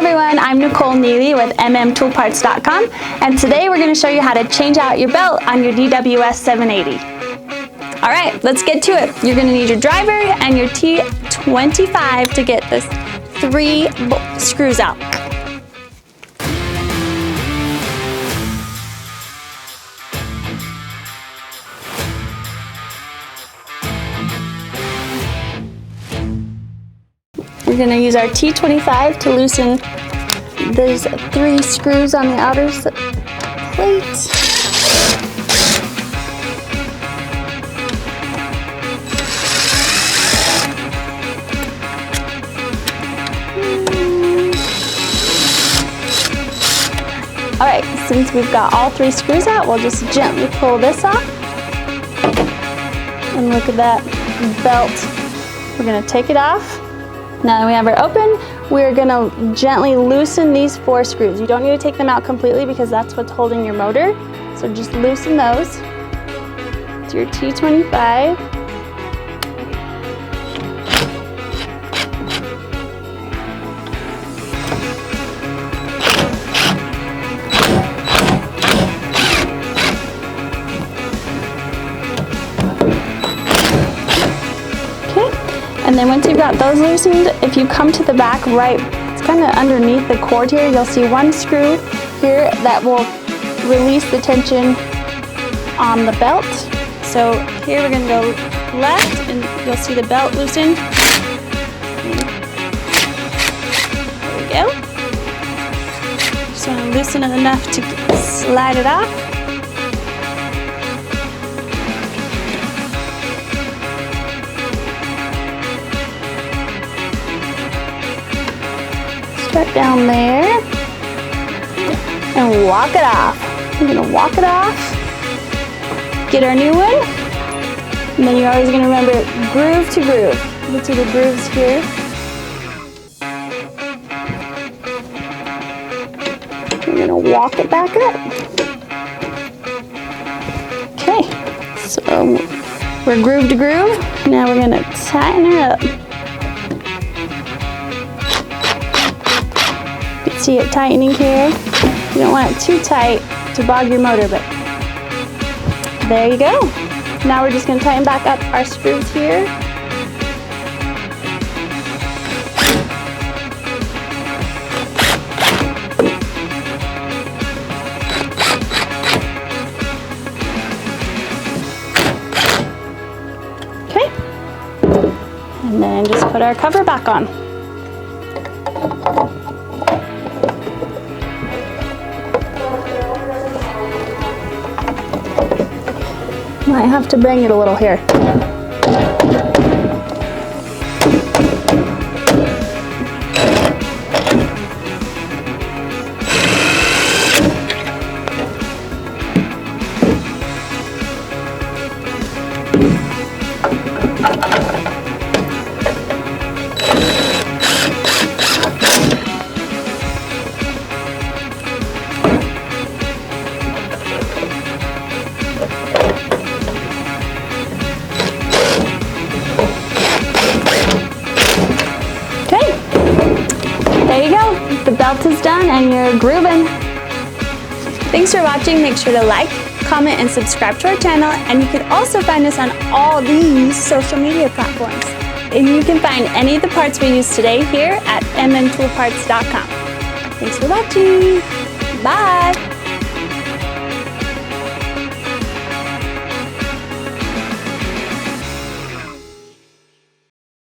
everyone, I'm Nicole with mmToolParts.com, and today we're going to show you how to change out your belt on your DWS780. Alright, let's get to it. You're going to need your driver and your T25 to get this 3 screws out. We're going to use our T25 to loosen those 3 screws on the outer plate. Alright, since we've got all 3 screws out, we'll just gently pull this off. And look at that belt. We're going to take it off. Now that we have it open, we're going to gently loosen these 4 screws. You don't need to take them out completely because that's what's holding your motor. So just loosen those to your T25. And then once you've got those loosened, if you come to the back right, it's kind of underneath the cord here, you'll see 1 screw here that will release the tension on the belt. So here we're going to go left and you'll see the belt loosened. There we go. Just want to loosen it enough to slide it off. Start down there and walk it off. We're going to walk it off, get our new one, and then you're always going to remember groove to groove. You can see the grooves here. We're going to walk it back up. Okay, so we're groove to groove. Now we're going to tighten her up. See it tightening here. You don't want it too tight to bog your motor, but there you go. Now we're just going to tighten back up our screws here. Okay. And then just put our cover back on. Might have to bang it a little here. There you go, the belt is done and you're grooving. Thanks for watching. Make sure to like, comment, and subscribe to our channel, and you can also find us on all these social media platforms. And you can find any of the parts we used today here at mmToolParts.com. Thanks for watching. Bye.